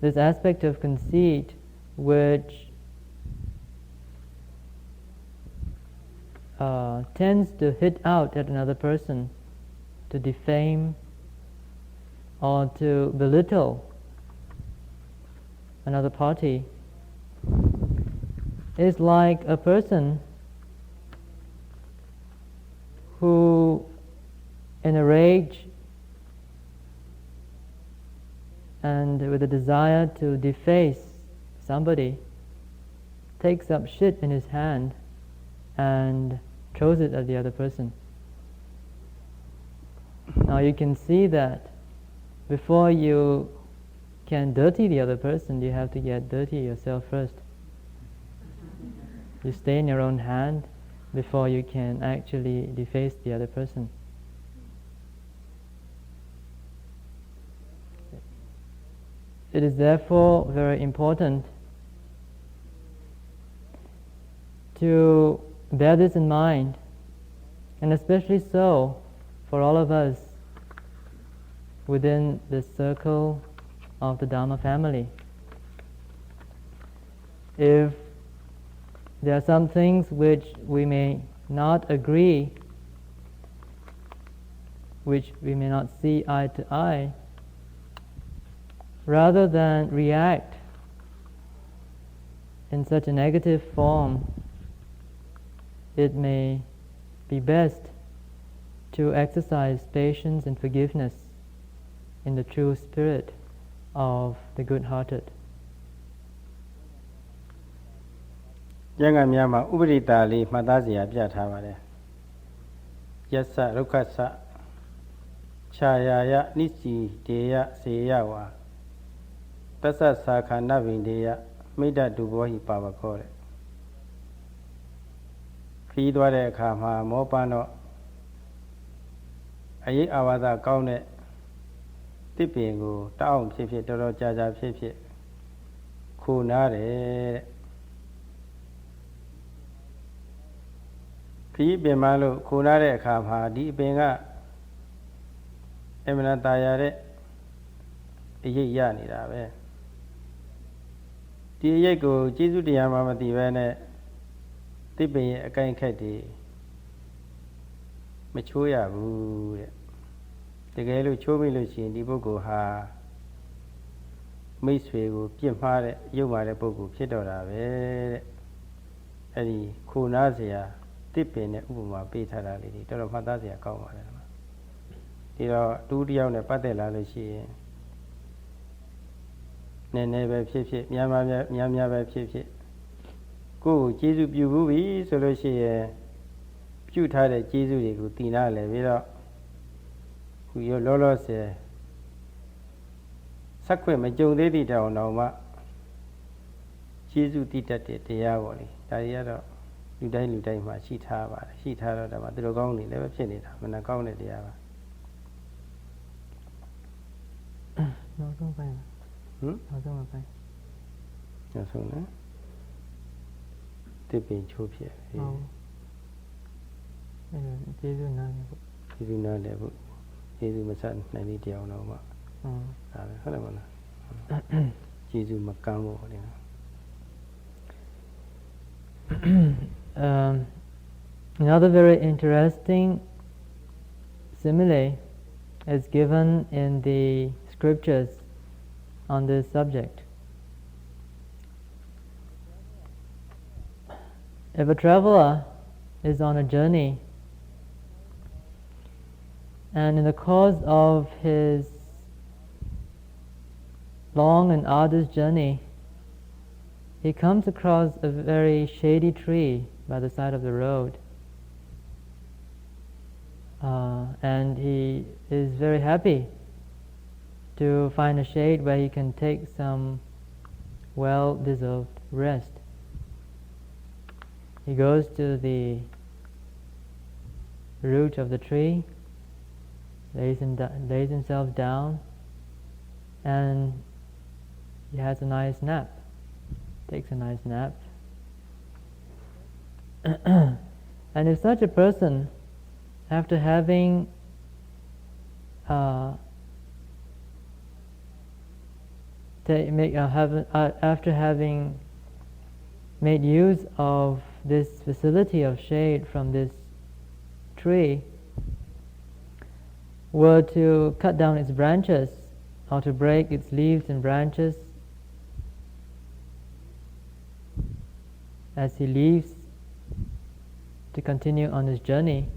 This aspect of conceit which tends to hit out at another person, to defame or to belittle another party, is like a person who, in a rage and with a desire to deface somebody, takes up shit in his hand and throws it at the other person. Now you can see that before you can dirty the other person, you have to get dirty yourself first. You stain your own hand before you can actually deface the other person. It is therefore very important to bear this in mind, and especially so for all of us within the circle of the Dhamma family. If there are some things which we may not agree, which we may not see eye to eye, rather than react in such a negative form, it may be best to exercise patience and forgiveness in the true spirit of the good-hearted. ကျမ်းဂန်များမှာဥပရိတာလေးမှတ်သားစရာပြထားပါတယ်။ယသဒုက္ခသခြာယာယနိစီတေယစေယဝါတသသာခဏဗိန္ဒေယမိတ္တတုဘောဟိပါဝခောတဲ့ခီးသွားတဲ့အခါမှာမောပန်းတော့အရေးအာဝါဒကောင်းတဲ့တစ်ပင်ကိုတအောင်ဖြစ်ဖြစ်တော်တော်ကြာကြာဖြစ်ဖြစ်ခိုနားတယ်တဲ့ခီးပင်မလို့ခိုနားတဲ့အခါမှာဒီအပင်ကအမှန်တရားရတဲ့အရေးရနေတာပဲဒီအရေးကိုကျေးဇူးတရားမှမသိဘဲနဲ့တစ်ပင်ရဲ့အကိုင်ခက်တွေမချိုးရဘူးတဲ့တကယ်လို့ချိုးမိလို့ရှိရင်ဒီပုဂ္ဂိုလ်ဟာမိတ်ဆွေကိုပြစ်မှားတဲ့ရုပ်မာတဲ့ပုဂ္ဂိုလ်ဖြစ်တော့တာပဲတဲ့အဲ့ဒီခိုနားစရာတစ်ပင်နဲ့ဥပမာပေးထားတာလေးတွေတော်တော်မှတ်သားစရာကောင်းပါတယ်ဒီတော့တူတယောက်နဲ့ပတ်သက်လာလို့ရှိရင်နည်းနည်းပဲဖြစ်ဖြစ်များများပဲဖြစ်ဖြစ်ကိုယ်ကိုကျေးဇူးပြုဘူးပြီဆိုလို့ရှိရင်ပြုထားတဲ့ကျေးဇူးတွေကိုတည်နာလဲပြီးတော့ခုရလောလောဆယ်ဆက်ခွင့်မကြုံသေးသည့်တောင်မှကျေးဇူးတည်တတ်တဲ့တရားပေါ့လေဒါတွေကတော့လူတိုင်းမှာရှိထားပါတယ်ရှိထားတော့ဒါမှသူတို့ကောင်းနေလည်းပဲဖြစ်နေတာမနာကောင်းတဲ့တရားပါနောက်ဆုံးပိုင်းနောက်ဆုံးပိုင်းနောက်ဆုံးနော်တစ်ပင်ချိုးဖြစ်ဟုတ်အဲ့ဒါကျေးဇူးနာတယ်ပေါ့ကျေးဇူးနာတယ်ပေါ့ကျေးဇူးမဆက်နိုင်သေးတရားတော့မှဒါပဲဟုတ်တယ်မလားကျေးဇူးမကမ်းဖို့လေAnother very interesting simile is given in the scriptures on this subject. If a traveler is on a journey and in the course of his long and arduous journey he comes across a very shady tree by the side of the road and he is very happy to find a shade where he can take some well-deserved rest. He goes to the root of the tree, lays himself down, and he has a nice nap, takes a nice nap. And if such a person, after having after having made use of this facility of shade from this tree, were to cut down its branches or to break its leaves and branches as he leaves to continue on his journey,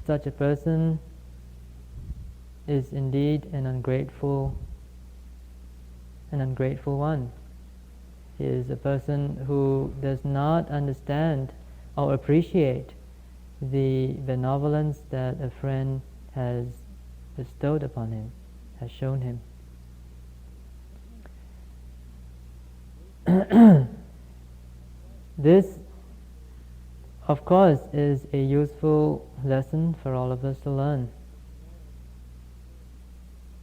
such a person is indeed an ungrateful one. He is a person who does not understand or appreciate the benevolence that a friend has bestowed upon him, has shown him. This, of course, is a useful lesson for all of us to learn.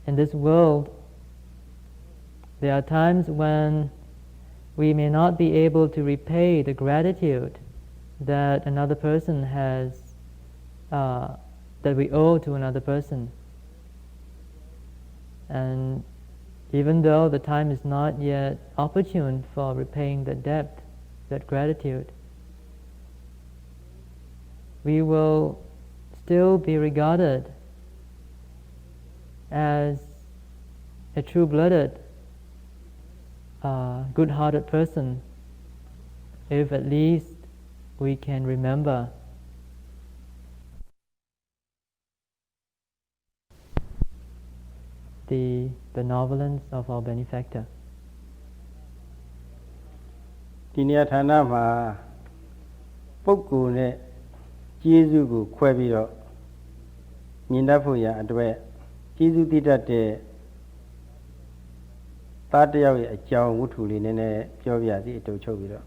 In this world, there are times when we may not be able to repay the gratitude that another person has, that we owe to another person. And even though the time is not yet opportune for repaying that debt, that gratitude, we will still be regarded as a true-blooded, good-hearted person if at least we can remember the benevolence of our benefactor. ဒီနေရာဌာနမှာပုဂ္ဂိုလ်နဲ့ကျေးဇူးကိုခွဲပြီးတော့မြင်တတ်ဖို့ရအတွက်ကျေးဇူးတည်တတ်တဲ့သားတစ်ယောက်ရဲ့အကြောင်းဝတ္ထုလေးနည်းနည်းပြောပြစီအတူချုပ်ပြီးတော့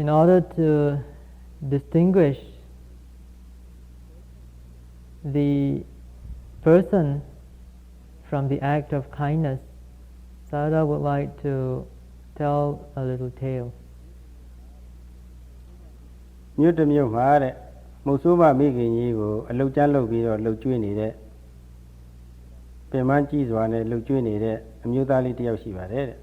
In order to distinguish the person from the act of kindness, Sayadaw would like to tell a little tale. မြို့တစ်မြို့မှာတဲ့မုတ်ဆိုးမမိခင်ကြီးကိုအလုတ်ကျန်းလုပ်ပြီးတော့လှုပ်ကျွေးနေတဲ့ပင်မကြည့်စွာနဲ့လှုပ်ကျွေးနေတဲ့အမျိုးသားလေးတစ်ယောက်ရှိပါတယ်တဲ့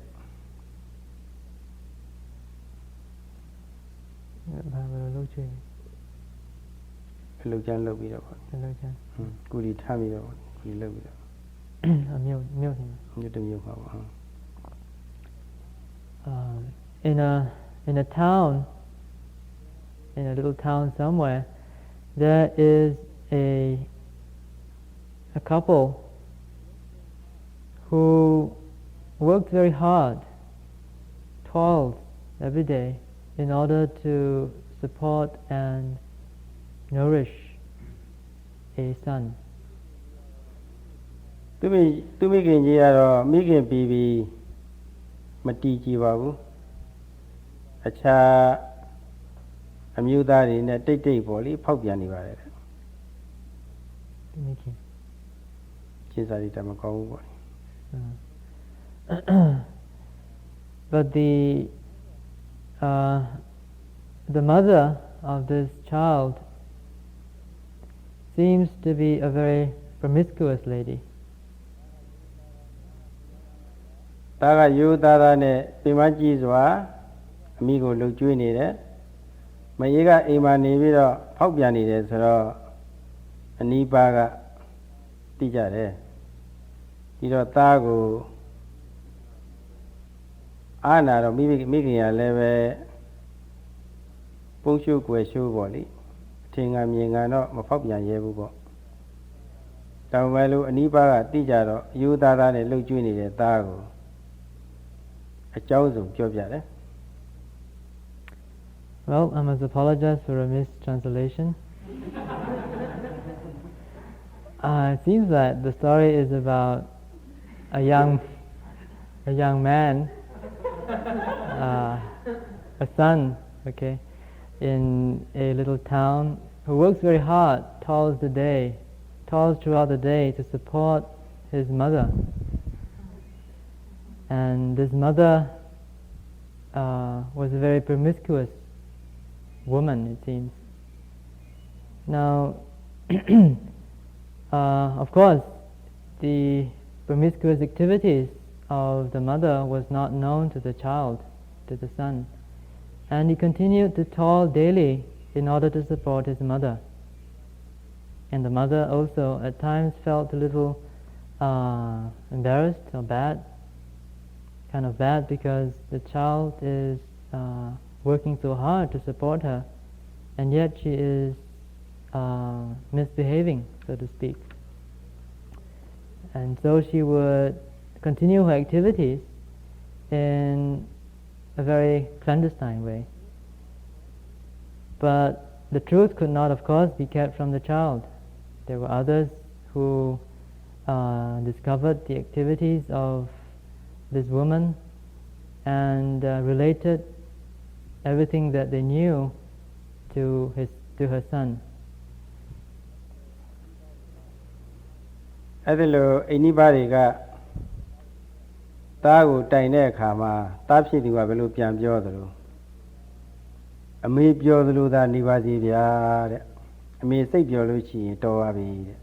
အလုတ်ကျန်းလုပ်ပြီးတော့ပေါ့အလုတ်ကျန်းကူဒီထားပြီးတော့ကူဒီလုပ်ပြီးတော့အမြို့တစ်မြို့မှာပေါ့ in a town, in a little town somewhere, there is a couple who worked very hard, toiled every day in order to support and nourish a son. သူမိခင်ကြီးကတော့မိခင်ပြီးပြီးမတီးကြည့်ပါဘူးအခြားအမျိုးသားတွေနဲ့တိတ်တိတ်ပေါ့လေဖောက်ပြန်နေပါတယ်တဲ့မိခင်ကျေးဇူးတော်မကောင်းဘူးပေါ့ But the mother of this child seems to be a very promiscuous lady. တာကယူသားသားနဲ့ပင်မကြီးစွာအမိကိုလှုပ်ကျွေးနေတယ်မအေးကအိမ်မှာနေပြီးတော့ဖောက်ပြန်နေတယ်ဆိုတော့အနီးပါးကသိကြတယ်ပြီးတော့သားကိုအာနာတော့မိခင်ရလည်းပဲပုံရှုပ်ွယ်ရှုပ်ပေါ့လေအထင်ကမြင်ကတော့မဖောက်ပြန်ရဲဘူးပေါ့တောင်ပဲလို့အနီးပါးကသိကြတော့ယူသားသားနဲ့လှုပ်ကျွေးနေတဲ့သားကိုအကြောင်းစုံပြောပြတယ် Well, I must apologize for a mistranslation. It seems that the story is about a young man, a son, okay, in a little town who works very hard, toils throughout the day to support his mother. And this mother was a very promiscuous woman, it seems. Now, of course, the promiscuous activities of the mother was not known to the child, to the son, and he continued to toil daily in order to support his mother. And the mother also at times felt a little embarrassed or kind of bad because the child is working so hard to support her, and yet she is misbehaving, so to speak. And so she would continue her activities in a very clandestine way. But the truth could not, of course, be kept from the child. There were others who discovered the activities of this woman and related everything that they knew to her son. အဲ့ဒီလိုအိနိဘာတွေကသားကိုတိုင်တဲ့အခါမှာသားဖြစ်သူကဘယ်လိုပြန်ပြောသလို အမေပြောသလိုသာနေပါစေဗျာတဲ့အမေစိတ်ပြောလို့ရှိရင်တော်ပါပြီတဲ့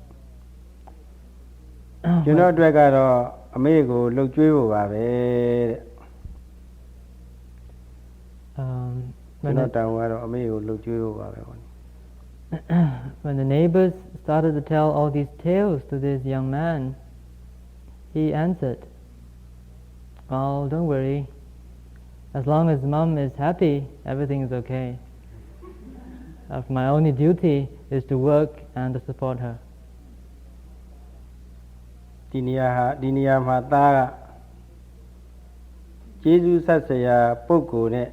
ကျွန်တော်အတွက်ကတော့အမေကိုလှုပ်ကြွေးဖို့ပါပဲတဲ့ကျွန်တော်တောင်းကတော့အမေကိုလှုပ်ကြွေးဖို့ပါပဲပေါ့ When the neighbors started to tell all these tales to this young man, he answered, "Oh, don't worry. As long as Mom is happy, everything is okay. My only duty is to work and to support her." ဒီနေရာမှာသားကကျေးဇူးဆက်စရာပုဂ္ဂိုလ်နဲ့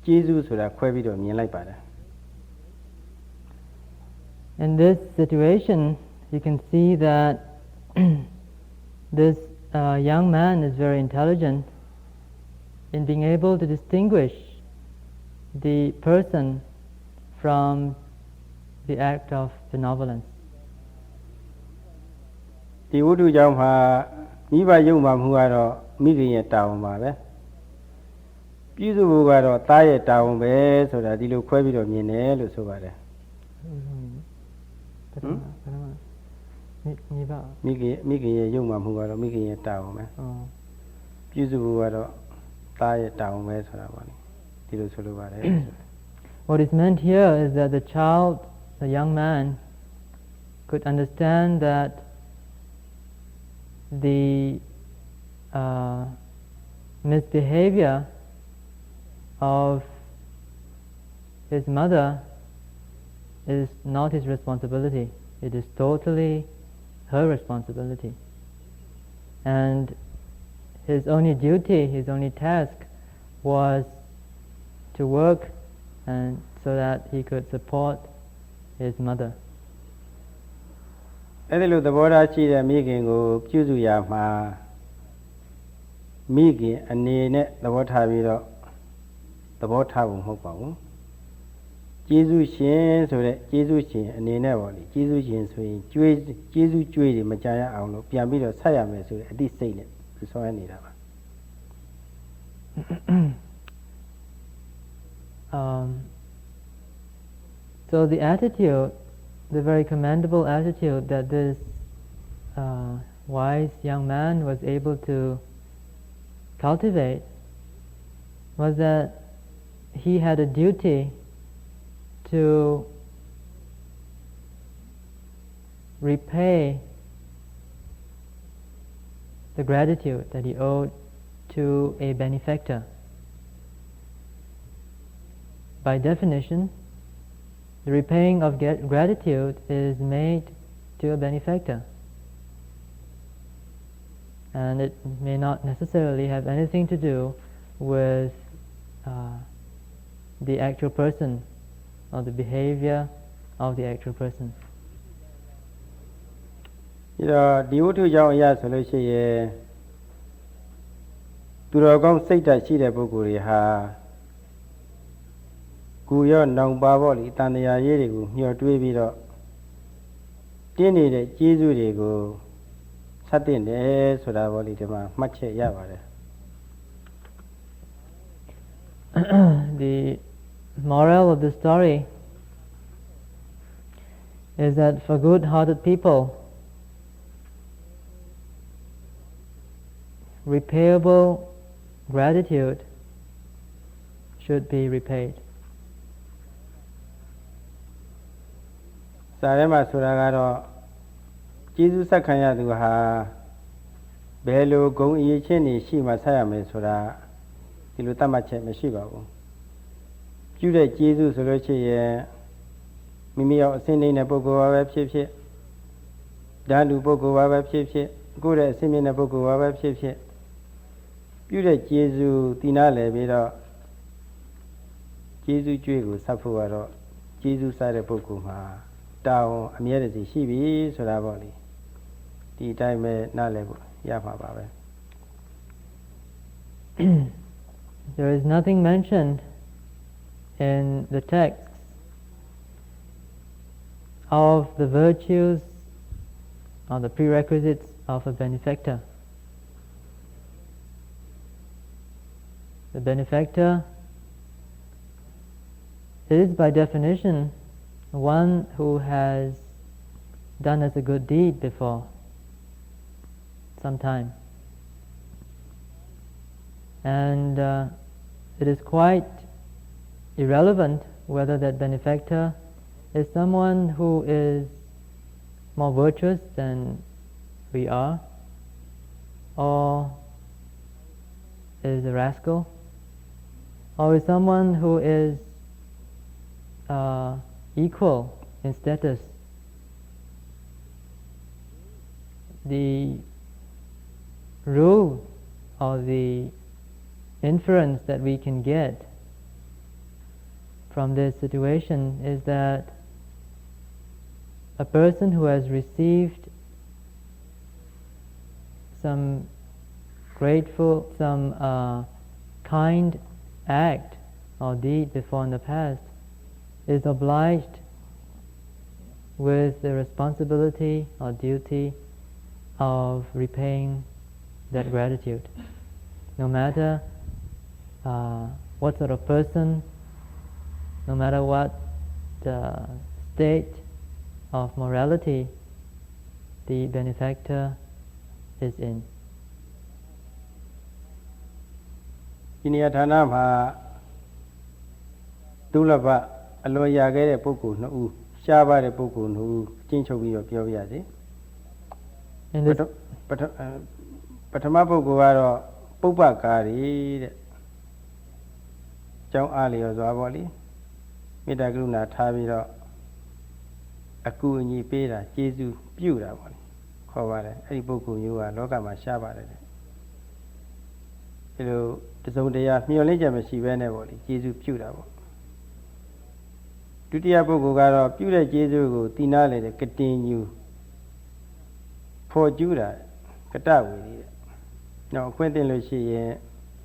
ကျေးဇူးဆိုတာခွဲပြီးတော့မြင်လိုက်ပါတယ် In this situation, you can see that this young man is very intelligent in being able to distinguish the person from the act of benevolence. ဒီဝတ္ထုကြောင့်မှာမိဘယုံမှမှုကတော့မိခင်ရဲ့တာဝန်ပါပဲပြုစုဖို့ကတော့သားရဲ့တာဝန်ပဲဆိုတာဒီလိုခွဲပြီးတော့မြင်တယ်လို့ဆိုပါတယ်မိခင်ရဲ့ယုံမှမှုကတော့မိခင်ရဲ့တာဝန်ပဲပြုစုဖို့ကတော့သားရဲ့တာဝန်ပဲဆိုတာပါလေဒီလိုဆိုလိုပါတယ် What is meant here is that the child, the young man, could understand that the misbehavior of his mother is not his responsibility. It is totally her responsibility. And his only duty, his only task was to work and so that he could support his mother. အဲ့ဒီလိုသဘောထားရှိတဲ့မိခင်ကိုပြုစုရမှာမိခင်အနေနဲ့သဘောထားပြီးတော့သဘောထားဖို့မဟုတ်ပါဘူးကျေးဇူးရှင်ဆိုတဲ့ကျေးဇူးရှင်အနေနဲ့ပေါ့လေကျေးဇူးရှင်ဆိုရင်ကျေးဇူးကြွေးတွေမကြာရအောင်လို့ပြန်ပြီးတော့ဆက်ရမယ်ဆိုတဲ့အသိစိတ်နဲ့ဆောင်ရနေတာပါ So the attitude, the very commendable attitude that this wise young man was able to cultivate was that he had a duty to repay the gratitude that he owed to a benefactor. By definition, the repaying of gratitude is made to a benefactor. And it may not necessarily have anything to do with the actual person or the behavior of the actual person. ဒီဝတ္ထုကြောင့်အရာဆိုလို့ရှိရင်သူတော်ကောင်းစိတ်ဓာတ်ရှိတဲ့ပုဂ္ဂိုလ်တွေဟာကိုယ်ရောနောင်ပါပေါ့လေတန်တရားရေးတွေကိုမျှော်တွေးပြီးတော့တင်းနေတဲ့ကျေးဇူးတွေကိုဆက်တင်တယ်ဆိုတာပေါ့လေဒီမှာမှတ်ချက်ရပါတယ် The moral of the story is that for good-hearted people, repayable gratitude should be repaid. စာထဲမှာဆိုတာကတော့ကျေးဇူးဆက်ခံရသူဟာဘယ်လိုဂုဏ်အရေးချင်းတွေရှိမှဆက်ရမယ်ဆိုတာဒီလိုသတ်မှတ်ချက်မရှိပါဘူးပြုတဲ့ကျေးဇူးဆိုလို့ရှိရင်မိမိရောက်အစင်းနေတဲ့ပုဂ္ဂိုလ်ပါပဲဖြစ်ဖြစ်ဓာတုပုဂ္ဂိုလ်ပါပဲဖြစ်ဖြစ်ကိုယ်ရဲ့အစင်းမြင့်တဲ့ပုဂ္ဂိုလ်ပါပဲဖြစ်ဖြစ်ပြုတဲ့ကျေးဇူးတည်နာလဲပြီးတော့ကျေးဇူးကြွေးကိုဆက်ဖို့ကတော့ကျေးဇူးစားတဲ့ပုဂ္ဂိုလ်မှာတောင်းအမြဲတည်းရှိပြီဆိုတာပေါ့လေဒီအတိုင်းပဲနားလည်ဖို့ရမှာပါပဲ There is nothing mentioned in the text of the virtues or the prerequisites of a benefactor. The benefactor is by definition one who has done as a good deed before some time. And it is quite irrelevant whether that benefactor is someone who is more virtuous than we are, or is a rascal, or is someone who is equal in status. The rule or the inference that we can get from this situation is that a person who has received some kind act or deed before in the past is obliged with the responsibility or duty of repaying that gratitude. No matter what sort of person, no matter what state of morality the benefactor is in. ဒီနေရာဌာနမှာဒုလဘအလွန်ရခဲ့တဲ့ပုဂ္ဂိုလ်နှစ်ဦးရှားပါတဲ့ပုဂ္ဂိုလ်နှစ်ဦးကျင့်ချုပ်ပြီးတော့ပြောပြရစီ ပထမပုဂ္ဂိုလ်ကတော့ပုပ္ပကာရီတဲ့ကျောင်းအားလျော်စွာပေါ့လေမေတ္တာကရုဏာထားပြီးတော့အကူအညီပေးတာကျေးဇူးပြုတာပေါ့လေခေါ်ပါတယ်အဲ့ဒီပုဂ္ဂိုလ်မျိုးကလောကမှာရှားပါတယ်တဲ့ဒီလိုတစုံတရာမျှော်လင့်ချက်မရှိဘဲနဲ့ပေါ့လေကျေးဇူးပြုတာပေါ့ဒုတိယပုဂ္ဂိုလ်ကတော့ပြုတဲ့ကျေးဇူးကိုတည်နာလေတဲ့ကတင်ညူဖော်ကျူးတာကတဝေလေးတဲ့နောက်အခွင့်အသင့်လို့ရှိရင်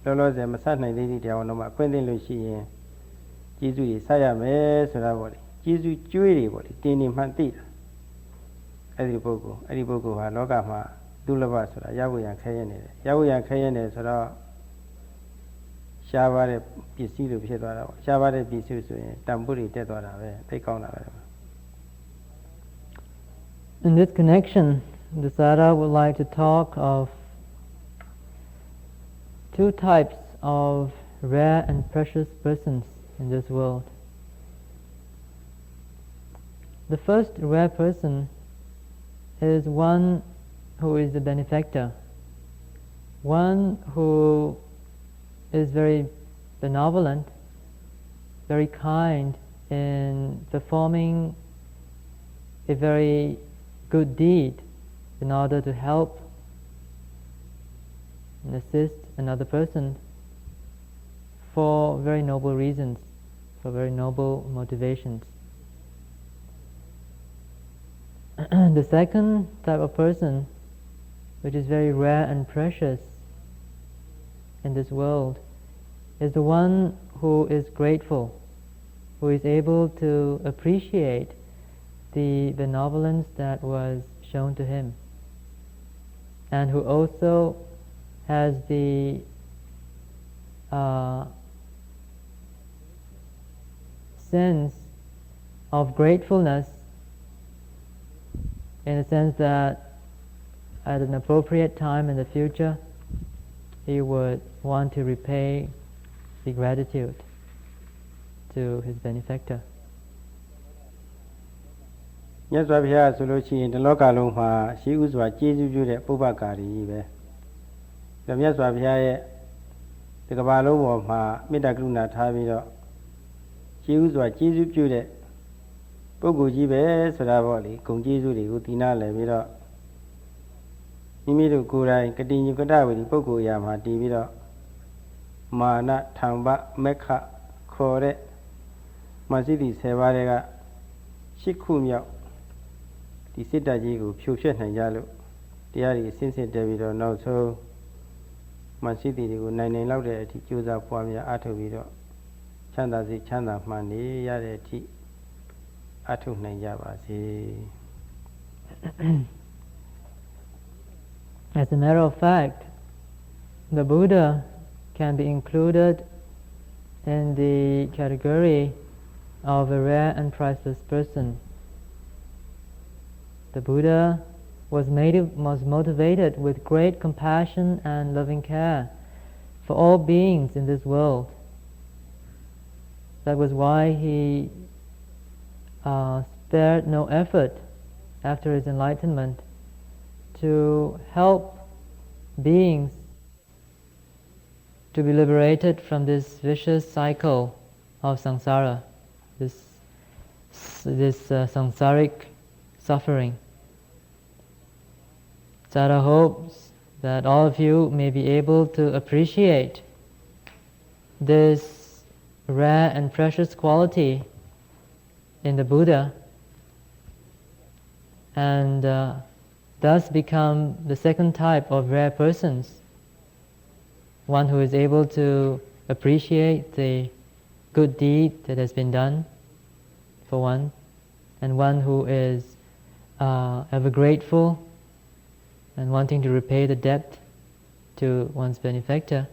လောလောဆယ်မဆက်နိုင်သေးတဲ့တရားတော်မှာအခွင့်အသင့်လို့ရှိရင်ကျေးဇူးတွေဆက်ရမယ်ဆိုတာပေါ့လေကျေးဇူးကျွေးတွေပေါ့လေတင်းနေမှန်သိတာအဲ့ဒီပုဂ္ဂိုလ်ဟာလောကမှာဒုလဘဆိုတာရဖို့ရန်ခဲရနေတယ်ရဖို့ရန်ခဲရနေဆိုတော့ရှားပါတဲ့ပစ္စည်းလိုဖြစ်သွားတာပေါ့ရှားပါတဲ့ပစ္စည်းဆိုရင်တန်ဖိုးတွေတက်သွားတာပဲသိကောင်းတာပဲ In this connection, the Sayadaw would like to talk of two types of rare and precious persons in this world. The first rare person is one who is a benefactor, one who is very benevolent, very kind in performing a very good deed in order to help and assist another person for very noble reasons, for very noble motivations. The second type of person, which is very rare and precious in this world, is the one who is grateful, who is able to appreciate the benevolence that was shown to him, and who also has the sense of gratefulness in the sense that at an appropriate time in the future he would want to repay the gratitude to his benefactor. မြတ်စွာဘုရားဆိုလို့ရှိရင်ဒီလောကလုံးမှာရှိဥစွာကျေးဇူးပြုတဲ့ပုပ္ပကာရီပဲဒါမြတ်စွာဘုရားရဲ့ဒီကမ္ဘာလုံးပေါ်မှာမေတ္တာကရုဏာထားပြီးတော့ရှိဥစွာကျေးဇူးပြုတဲ့ပုဂ္ဂိုလ်ကြီးပဲဆိုတာပေါ့လေဂုဏ်ကျေးဇူးတွေကိုတည်နာလည်ပြီးတော့မိမိတို့ကိုယ်တိုင်ကတိညုကတဝေဒီပုဂ္ဂိုလ်အရာမှာတည်ပြီးတော့မာနထံပမက္ခခေါ်တဲ့မသိသည့်10ပါးတွေက8ခုမြောက်ဒီစိတ္တကြီးကိုဖြိုဖျက်နိုင်ကြလို့တရားတွေအစင်းစစ်တက်ပြီးတော့နောက်ဆုံးမသိသည့်တွေကိုနိုင်လောက်တဲ့အထိကြိုးစားပွားများအားထုတ်ပြီးတော့ချမ်းသာစိတ်ချမ်းသာမှန်နေရတဲ့အထိအားထုတ်နိုင်ကြပါစေ As a matter of fact, the Buddha can be included in the category of a rare and priceless person. The Buddha was motivated with great compassion and loving care for all beings in this world. That was why he spared no effort after his enlightenment to help beings to be liberated from this vicious cycle of samsara, this samsaric suffering. Sada hopes that all of you may be able to appreciate this rare and precious quality in the Buddha and thus become the second type of rare persons, one who is able to appreciate the good deed that has been done for one, and one who is ever grateful and wanting to repay the debt to one's benefactor,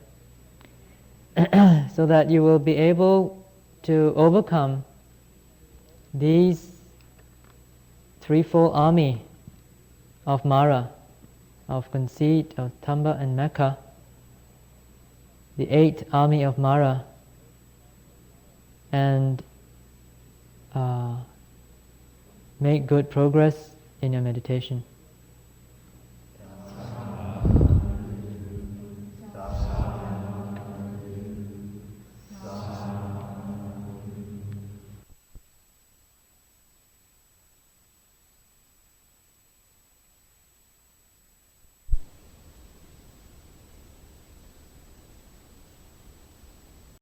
so that you will be able to overcome these threefold army of Mara, of conceit, of Tamba and Mecca, the 8th army of Mara, and make good progress in your meditation.